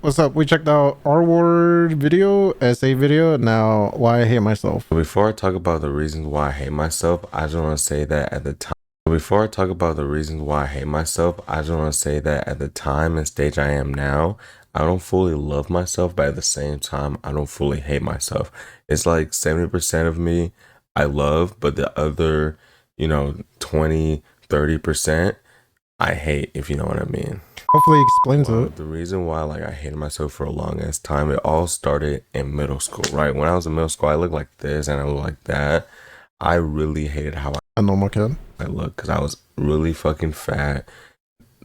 what's up? We checked out R word video, essay video. Now, why I hate myself. Before I talk about the reasons why I hate myself, I just want to say that at the time. Before I talk about the reasons why I hate myself, I just want to say that at the time and stage I am now, I don't fully love myself, but at the same time, I don't fully hate myself. It's like 70% of me I love, but the other, 20, 30% I hate, if you know what I mean. Hopefully, he explains it. The reason why I hated myself for a long ass time, it all started in middle school, right? When I was in middle school, I looked like this and I looked like that. I really hated how A normal kid. I looked because I was really fucking fat.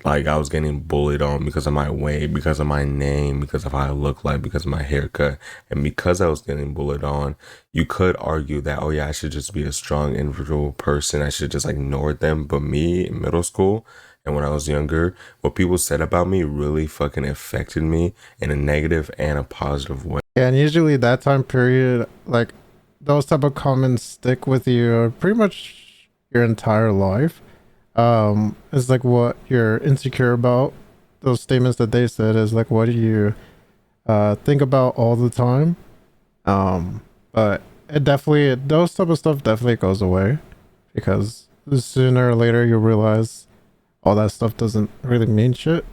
Like I was getting bullied on because of my weight, because of my name, because of how I look like, because of my haircut. And because I was getting bullied on, you could argue that, oh yeah, I should just be a strong individual person. I should just ignore them. But me in middle school and when I was younger, what people said about me really fucking affected me in a negative and a positive way. Yeah, and usually that time period, like those type of comments stick with you pretty much your entire life. It's like what you're insecure about. Those statements that they said is like what do you think about all the time. But it definitely, those type of stuff definitely goes away because sooner or later you realize all that stuff doesn't really mean shit.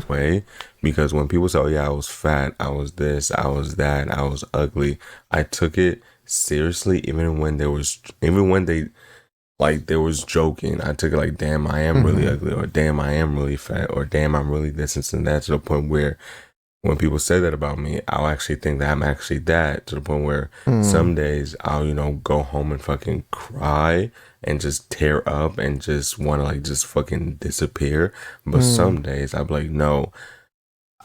Way, because when people say, oh yeah, I was fat, I was this, I was that, I was ugly, I took it seriously even when they was joking. I took it like, damn, I am really ugly, or damn, I am really fat, or damn, I'm really this and that, to the point where when people say that about me, I'll actually think that I'm actually that, to the point where some days I'll, go home and fucking cry and just tear up and just want to like just fucking disappear. But some days I'll be like, no,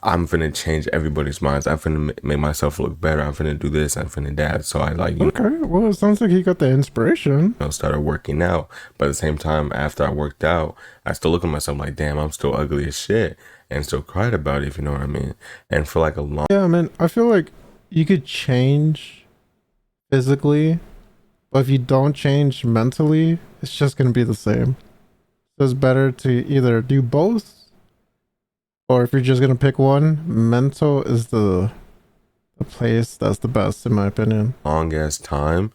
I'm finna change everybody's minds. I'm finna make myself look better. I'm finna do this. I'm finna that. So I like, okay, well, it sounds like he got the inspiration. Started working out. But at the same time, after I worked out, I still look at myself like, damn, I'm still ugly as shit. And still cried about it, if you know what I mean. And for like a long... Yeah, man, I feel like you could change physically, but if you don't change mentally, it's just going to be the same. So it's better to either do both, or if you're just going to pick one, mental is the place that's the best, in my opinion. Long ass time,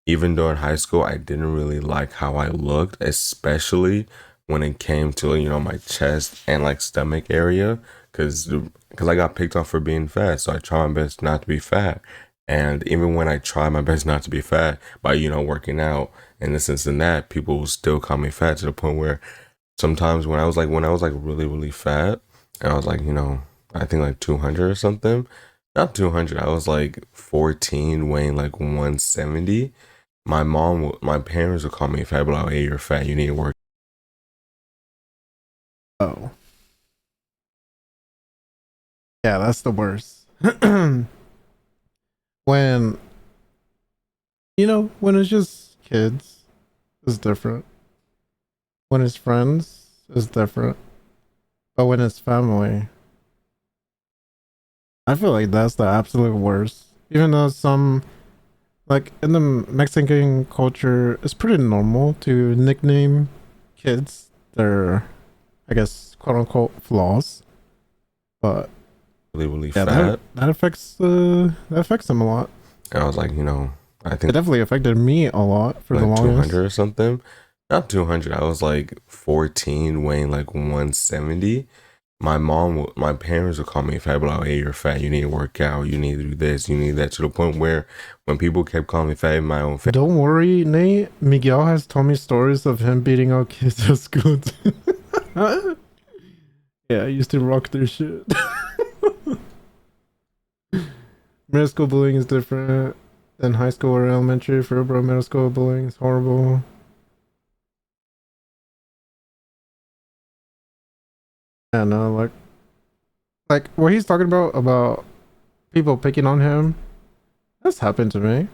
even during high school, I didn't really like how I looked, especially when it came to, my chest and like stomach area, because I got picked on for being fat. So I try my best not to be fat. And even when I try my best not to be fat by, working out and this and that, people will still call me fat, to the point where sometimes when I was like really, really fat, and I was like, I think like 200 or something, not 200, I was like 14, weighing like 170. My parents would call me fat, but like, hey, you're fat, you need to work. Oh. Yeah, that's the worst. When, when it's just kids, it's different. When it's friends, it's different. But when it's family, I feel like that's the absolute worst. Even though some, like in the Mexican culture, it's pretty normal to nickname kids their, I guess, quote unquote flaws. But really yeah, fat. that affects them a lot. And I was like, I think It definitely affected me a lot for like the longest. 200 or something. Not 200. I was like 14, weighing like 170. My parents would call me fat, but like, hey, you're fat. You need to work out. You need to do this. You need that. To the point where when people kept calling me fat in my own family. Don't worry, Nate. Miguel has told me stories of him beating out kids at school too. Yeah, I used to rock their shit. Middle school bullying is different than high school or elementary. For bro, middle school bullying is horrible. Yeah, no, like what he's talking about people picking on him. That's happened to me,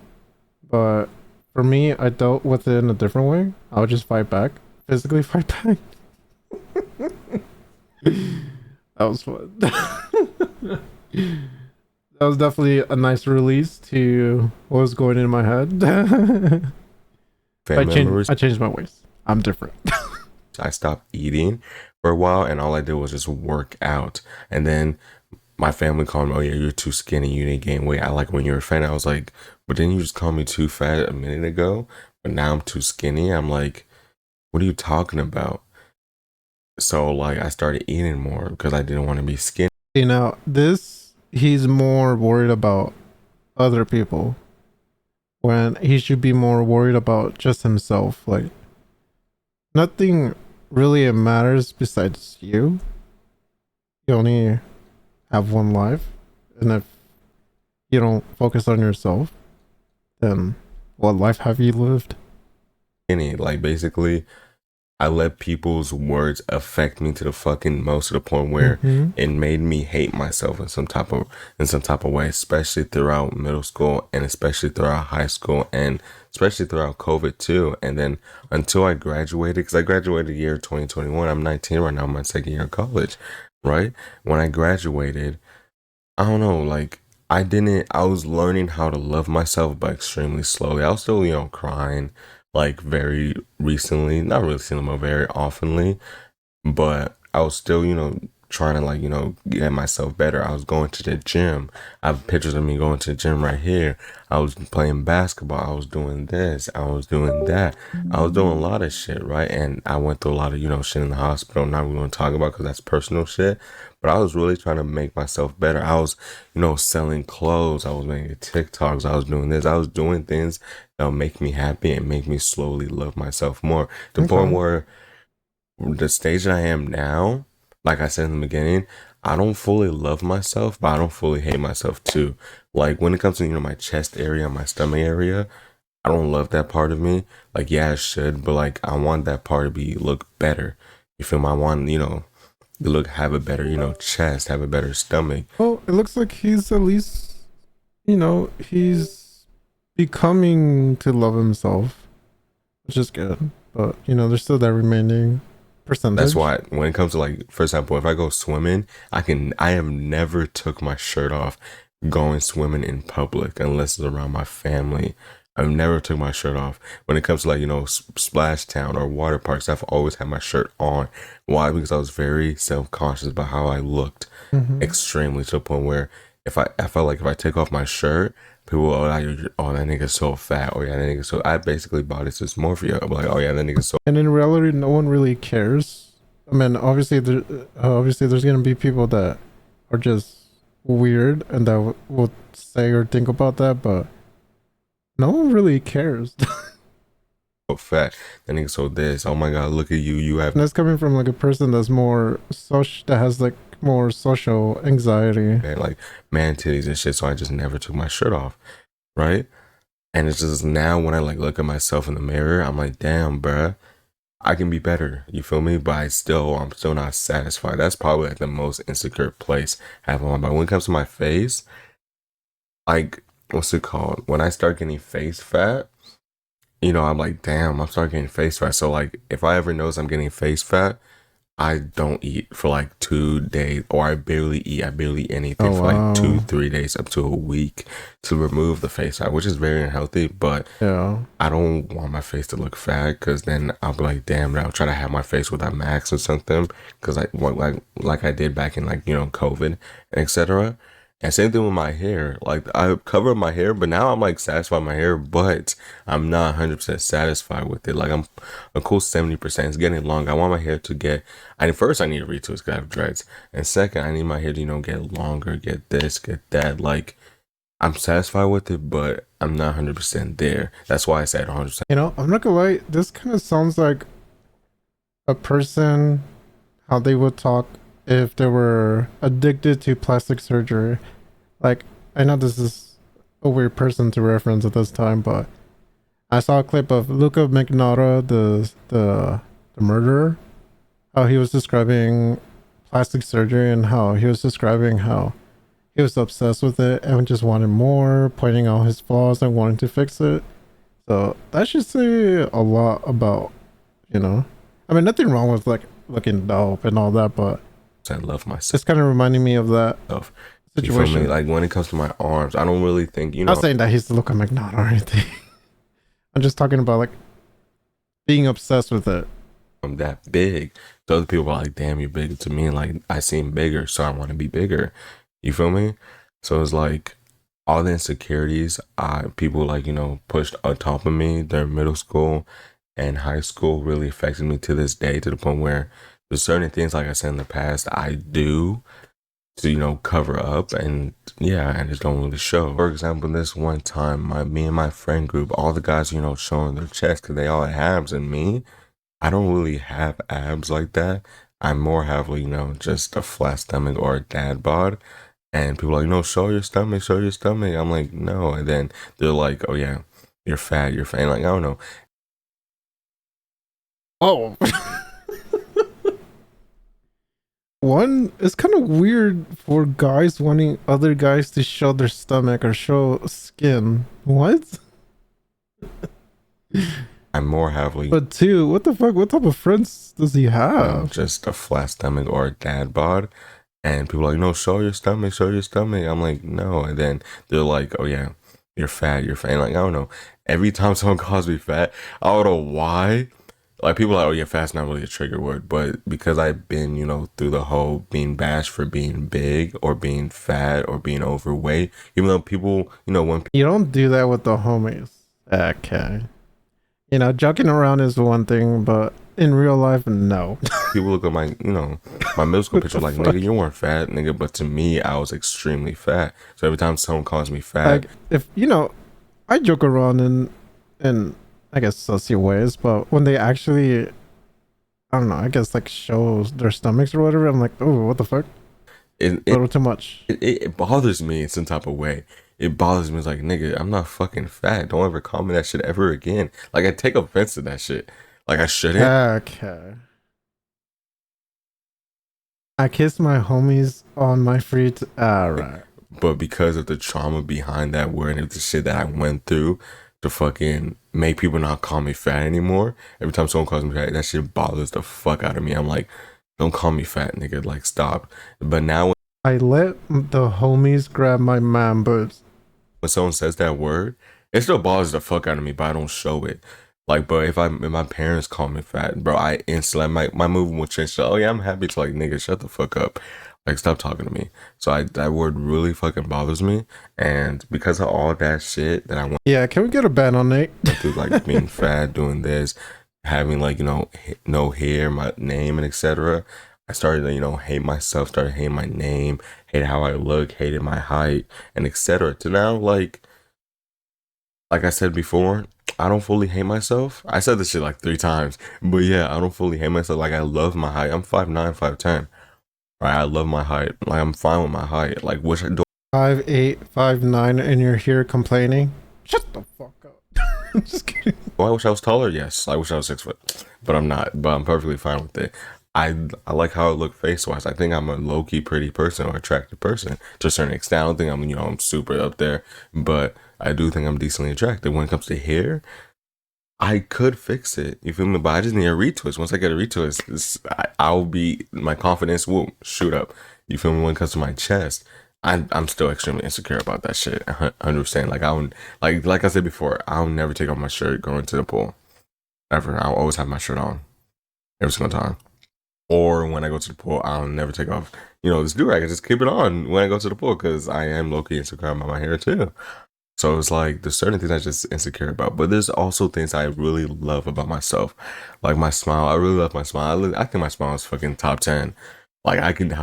but for me, I dealt with it in a different way. I would just fight back, physically fight back. That was fun. That was definitely a nice release to what was going in my head. I changed my ways. I'm different. I stopped eating for a while, and all I did was just work out. And then my family called me, oh yeah, you're too skinny, you didn't gain weight. I like when you were fat. I was like, but then you just called me too fat a minute ago, but now I'm too skinny. I'm like, what are you talking about? So like I started eating more because I didn't want to be skinny. You know, this he's more worried about other people when he should be more worried about just himself. Like nothing really matters besides you. You only have one life, and if you don't focus on yourself, then what life have you lived? Like basically I let people's words affect me to the fucking most, to the point where Mm-hmm. it made me hate myself in some type of way, especially throughout middle school and especially throughout high school and especially throughout COVID too. And then until I graduated, because I graduated year 2021, I'm 19 right now, I'm my second year of college, right? When I graduated, I don't know, like I was learning how to love myself, but extremely slowly. I was still, crying like very recently, not recently, but very oftenly, but I was still, trying to like, get myself better. I was going to the gym. I have pictures of me going to the gym right here. I was playing basketball. I was doing this. I was doing that. I was doing a lot of shit, right? And I went through a lot of, shit in the hospital. I'm not really going to talk about because that's personal shit. But I was really trying to make myself better. I was, selling clothes. I was making TikToks. I was doing this. I was doing things that would make me happy and make me slowly love myself more. To the point Okay. where the stage that I am now, like I said in the beginning, I don't fully love myself, but I don't fully hate myself too. Like when it comes to, my chest area, my stomach area, I don't love that part of me. Like, yeah, I should, but like I want that part to be look better. You feel me? I want, to look have a better, chest, have a better stomach. Well, it looks like he's at least, he's becoming to love himself, which is good. But there's still that remaining That's percentage. why when it comes to like, for example, if I go swimming, I have never took my shirt off going swimming in public unless it's around my family. I've never took my shirt off. When it comes to like, Splash Town or water parks, I've always had my shirt on. Why? Because I was very self-conscious about how I looked, Mm-hmm. extremely, to the point where I felt like if I take off my shirt, people, oh, that nigga's so fat. Oh yeah, that nigga's so. I basically body dysmorphia. I'm like, oh yeah, that nigga's so. And in reality, no one really cares. I mean, obviously, there's gonna be people that are just weird and that will say or think about that, but no one really cares. Fat. That nigga so this. Oh my god, look at you. You have And that's coming from like a person that's more social, that has like more social anxiety. like man titties and shit. So I just never took my shirt off. Right? And it's just now when I like look at myself in the mirror, I'm like, damn, bruh, I can be better. You feel me? But I'm still not satisfied. That's probably like the most insecure place I have on my body. When it comes to my face, like what's it called? When I start getting face fat, I'm like, damn, I'm starting getting face fat. So like if I ever notice I'm getting face fat, I don't eat for like 2 days, or I barely eat. I barely eat anything Oh for like two, wow. 3 days up to a week to remove the face fat, which is very unhealthy. But Yeah. I don't want my face to look fat because then I'll be like, damn, I'll try to have my face without max or something. Because like I did back in like COVID and etc. And same thing with my hair. Like I covered my hair, but now I'm like satisfied with my hair, but I'm not 100% satisfied with it. Like I'm a cool 70%. It's getting long. I want my hair to get. First I need to retwist because I have dreads, and second I need my hair to get longer, get this, get that. Like I'm satisfied with it, but I'm not 100% there. That's why I said 100%. I'm not gonna lie, this kind of sounds like a person, how they would talk if they were addicted to plastic surgery. Like, I know this is a weird person to reference at this time, but I saw a clip of Luca Magnotta, the murderer, how he was describing plastic surgery and how he was describing how he was obsessed with it and just wanted more, pointing out his flaws and wanting to fix it. So that should say a lot about, I mean, nothing wrong with like looking dope and all that, but I love myself. it's kind of reminding me of that You feel me? situation. Like when it comes to my arms, I don't really think, I'm not saying that he's the Luca Magnotta or anything. I'm just talking about like being obsessed with it. I'm that big. So other people are like, damn, you're big to me. And like, I seem bigger, so I want to be bigger. You feel me? So it's like all the insecurities people like, pushed on top of me during middle school and high school really affected me to this day, to the point where there's certain things, like I said in the past, I do to, cover up, and yeah, and just don't really show. For example, this one time, me and my friend group, all the guys, showing their chest because they all had abs, and me, I don't really have abs like that. I more have, just a flat stomach or a dad bod. And people are like, no, show your stomach, show your stomach. I'm like, no. And then they're like, oh yeah, you're fat, you're fat. And like, I don't know. Oh. One, it's kind of weird for guys wanting other guys to show their stomach or show skin. What? I more have, But two, what the fuck? What type of friends does he have? just a flat stomach or a dad bod. And people are like, no, show your stomach, show your stomach. I'm like, no. And then they're like, oh yeah, you're fat, you're fat. And like, I don't know. Every time someone calls me fat, I don't know why. Like, people are like, oh yeah, fat's not really a trigger word. But because I've been, through the whole being bashed for being big or being fat or being overweight, even though people, when You don't do that with the homies. Okay. Joking around is one thing, but in real life, no. people look at my, my middle school picture, like, fuck? nigga, you weren't fat, nigga. But to me, I was extremely fat. So every time someone calls me fat, Like, if, I joke around in I guess sussy ways, but when they actually, I don't know, I guess like show their stomachs or whatever, I'm like, oh, what the fuck? it, A little too much. it bothers me in some type of way. It bothers me. It's like, nigga, I'm not fucking fat. Don't ever call me that shit ever again. Like, I take offense to that shit. Like, I shouldn't. Okay. I kiss my homies on my free alright. But because of the trauma behind that word and the shit that I went through to fucking make people not call me fat anymore, every time someone calls me fat, that shit bothers the fuck out of me. I'm like, don't call me fat, nigga. Like, stop. But now I let the homies grab my man boobs. when someone says that word, it still bothers the fuck out of me, but I don't show it. Like, but if my parents call me fat, bro, I instantly, my movement will change. So, oh yeah, I'm happy to, like, nigga, shut the fuck up. Like, stop talking to me. So that word really fucking bothers me. And because of all that shit that I went Yeah, can we get a ban on Nate? through, like being fat, doing this, having, like, no hair, my name, and etc. I started to, hate myself, started hating my name, hated how I look, hated my height, and etc. To now, like I said before, I don't fully hate myself. I said this shit like 3 times, but yeah, I don't fully hate myself. Like, I love my height. I'm 5'9", 5'10". Right? I love my height. Like, I'm fine with my height. Like, wish I do. 5'8", 5'9", and you're here complaining? Shut the fuck up. I'm just kidding. I wish I was taller. Yes, I wish I was 6 foot, but I'm not. But I'm perfectly fine with it. I like how I look face wise. I think I'm a low key pretty person or attractive person to a certain extent. I don't think I'm super up there, but I do think I'm decently attractive. When it comes to hair, I could fix it. You feel me? But I just need a retwist. Once I get a retwist, I'll be, my confidence will shoot up. You feel me? When it comes to my chest, I'm still extremely insecure about that shit. 100%. Like, I would, like I said before, I'll never take off my shirt going to the pool. Ever. I'll always have my shirt on every single time. Or when I go to the pool, I'll never take off, this do-rag. I just keep it on when I go to the pool because I am low-key insecure about my hair too. So it's like, there's certain things I just insecure about, but there's also things I really love about myself. Like my smile. I really love my smile. I think my smile is fucking top 10. Like, I can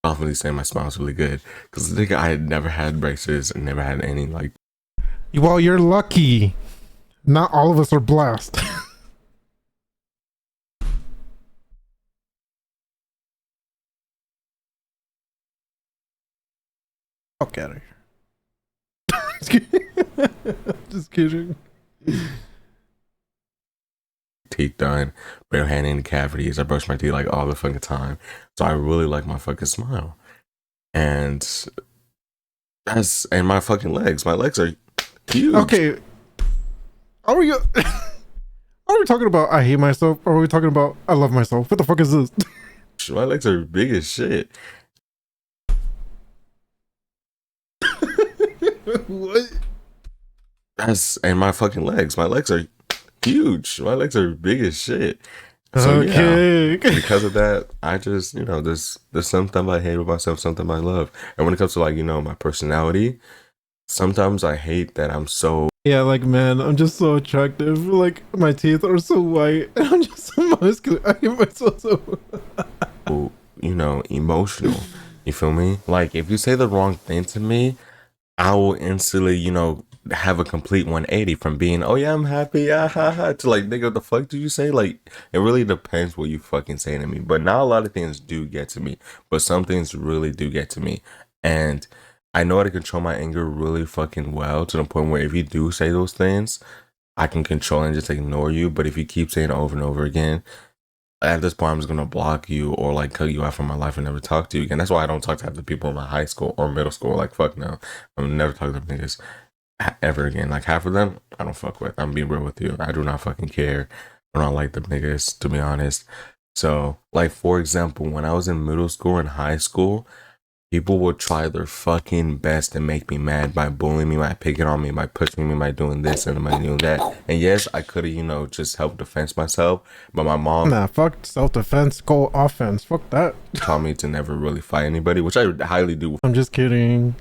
confidently say my smile is really good because I think I had never had braces and never had any, like. Well, you're lucky. Not all of us are blessed. Fuck out of here. Just kidding. Just kidding. Teeth done, but I don't have any cavities. I brush my teeth like all the fucking time. So I really like my fucking smile. And and my fucking legs. My legs are huge. Okay. Are we talking about I hate myself, or are we talking about I love myself? What the fuck is this? My legs are big as shit. What? And my fucking legs. My legs are huge. My legs are big as shit. So yeah, Okay. because of that, I just, there's something I hate about myself, something I love. And when it comes to like, my personality, sometimes I hate that I'm so, Yeah, like man, I'm just so attractive. Like my teeth are so white, and I'm just so muscular. I hate myself so. emotional. You feel me? Like if you say the wrong thing to me, I will instantly, have a complete 180 from being, oh yeah, I'm happy, ah, ha, ha, to like, nigga, what the fuck did you say? Like, it really depends what you fucking say to me. But now a lot of things do get to me, but some things really do get to me. And I know how to control my anger really fucking well to the point where if you do say those things, I can control and just ignore you. But if you keep saying it over and over again, at this point, I'm just gonna block you or like cut you out from my life and never talk to you again. That's why I don't talk to half the people in my high school or middle school. Like, fuck no, I'm never talking to them niggas ever again. Like half of them, I don't fuck with. I'm being real with you. I do not fucking care. I don't like them niggas, to be honest. So, like for example, when I was in middle school and high school, people would try their fucking best to make me mad by bullying me, by picking on me, by pushing me, by doing this and by doing that. And yes, I could have, just helped defend myself, but my mom Nah, fuck self-defense, go offense. Fuck that. taught me to never really fight anybody, which I highly do I'm just kidding.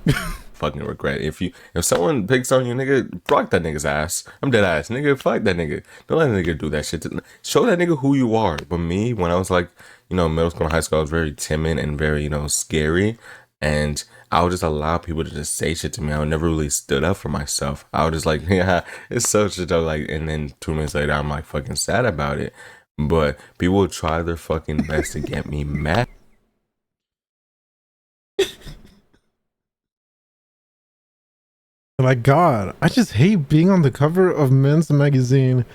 fucking regret. If someone picks on you, nigga, block that nigga's ass. I'm dead ass, nigga. Fuck that nigga. Don't let that nigga do that shit. Show that nigga who you are. But me, when I was like, middle school and high school, I was very timid and very, scary. And I would just allow people to just say shit to me. I would never really stood up for myself. I would just like, yeah, it's such a joke. Like, and then 2 minutes later, I'm like fucking sad about it. But people would try their fucking best to get me mad. My God, I just hate being on the cover of Men's Magazine.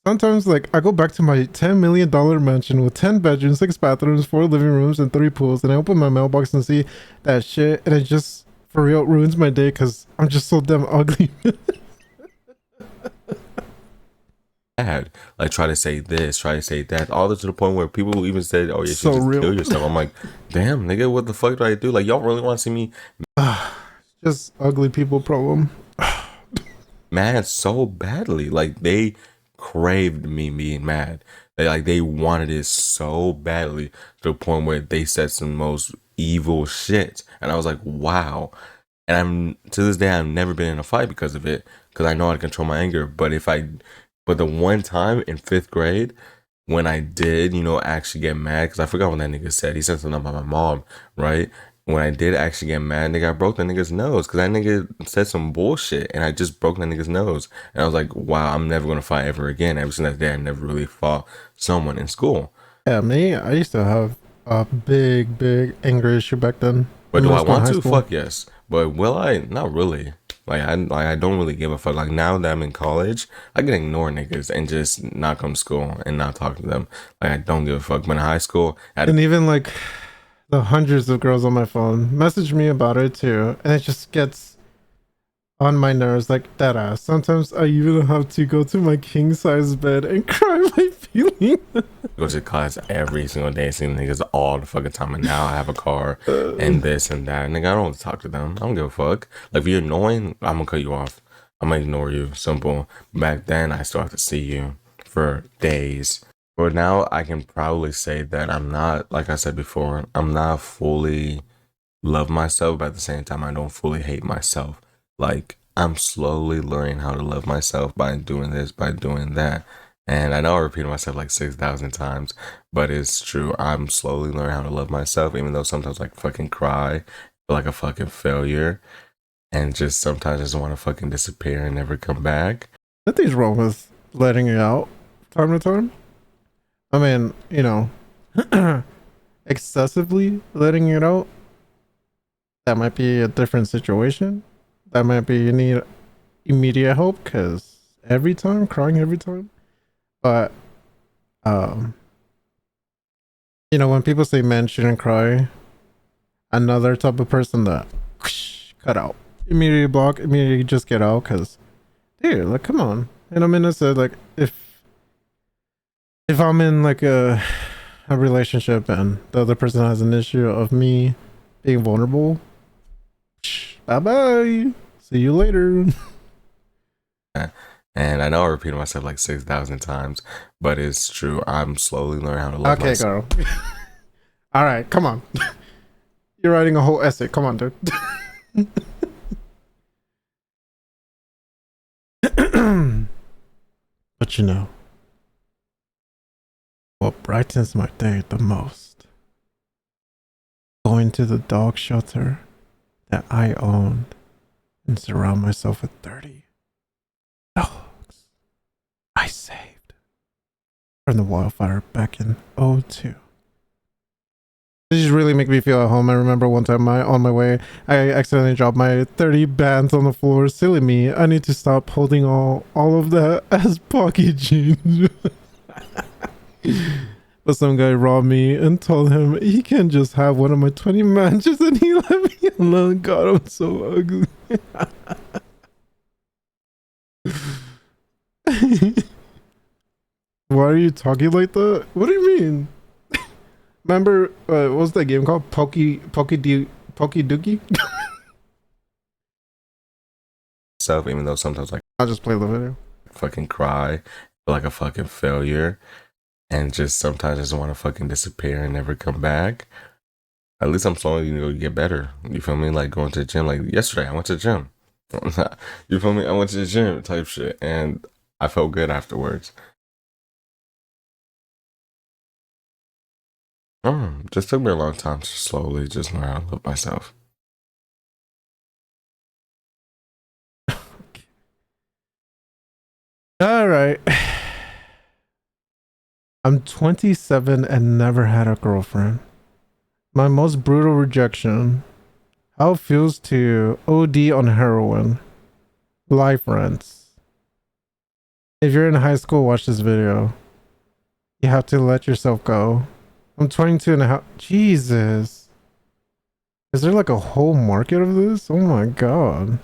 Sometimes, like, I go back to my $10 million mansion with 10 bedrooms, 6 bathrooms, 4 living rooms, and 3 pools, and I open my mailbox and see that shit, and it just, for real, ruins my day because I'm just so damn ugly. Bad. Like try to say this, try to say that, all this to the point where people even said, "Oh, you should So just real. kill yourself." I'm like, damn, nigga, what the fuck do I do? Like, y'all really want to see me Just ugly people problem. mad so badly? Like they craved me being mad. They wanted it so badly to the point where they said some most evil shit, and I was like, wow. And I'm to this day, I've never been in a fight because of it, because I know how to control my anger. But the one time in 5th grade, when I did, actually get mad, because I forgot what that nigga said. He said something about my mom, right? When I did actually get mad, nigga, I broke that nigga's nose because that nigga said some bullshit, and I just broke that nigga's nose. And I was like, wow, I'm never gonna fight ever again. Ever since that day, I never really fought someone in school. Yeah, me, I used to have a big, big anger issue back then But in do middle I school and want high to? school. Fuck yes. But will I? Not really. I don't really give a fuck. Like now that I'm in college, I can ignore niggas and just not come to school and not talk to them. Like I don't give a fuck. But in high school, And even like the hundreds of girls on my phone message me about it too, and it just gets on my nerves like that ass. Sometimes I even have to go to my king size bed and cry my feelings. go to class every single day, seeing niggas all the fucking time. And now I have a car and this and that. Nigga, I don't want to talk to them. I don't give a fuck. Like if you're annoying, I'm gonna cut you off. I'm gonna ignore you. Simple. Back then, I still have to see you for days. But now I can probably say that I'm not, like I said before, I'm not fully love myself, but at the same time, I don't fully hate myself. Like, I'm slowly learning how to love myself by doing this, by doing that. And I know I repeated myself like 6,000 times, but it's true. I'm slowly learning how to love myself, even though sometimes like fucking cry, feel like a fucking failure, and just sometimes just want to fucking disappear and never come back. Nothing's wrong with letting it out time to time. I mean, excessively letting it out, that might be a different situation. That might be you need immediate help because every time, crying every time. But, um, when people say men shouldn't cry, another type of person that cut out, immediately block, immediately just get out because, dude, like, come on. And I'm in a said, like, if I'm in like a relationship and the other person has an issue of me being vulnerable, bye bye. See you later. And I know I repeated myself like 6,000 times, but it's true. I'm slowly learning how to love Okay, myself. girl. All right, come on. You're writing a whole essay. Come on, dude. But you know, what brightens my day the most? Going to the dog shelter that I owned and surround myself with 30 dogs I saved from the wildfire back in '02. This just really make me feel at home. I remember one time on my way, I accidentally dropped my 30 bands on the floor. Silly me. I need to stop holding all of that as pocket change. But some guy robbed me and told him he can just have one of my 20 matches and he let me alone. God, I'm so ugly. Why are you talking like that? What do you mean? Remember, what was that game called? Pokey Dookie? Self, even though sometimes like I'll just play the video. fucking cry, feel like a fucking failure, and just sometimes just want to fucking disappear and never come back. At least I'm slowly, get better. You feel me? Like going to the gym. Like yesterday, I went to the gym. You feel me? I went to the gym type shit, and I felt good afterwards. Just took me a long time to slowly just learn how to love myself. All right. I'm 27 and never had a girlfriend. My most brutal rejection. How it feels to OD on heroin. Life rents. If you're in high school, watch this video. You have to let yourself go. I'm 22 and a half. Jesus. Is there like a whole market of this? Oh my god.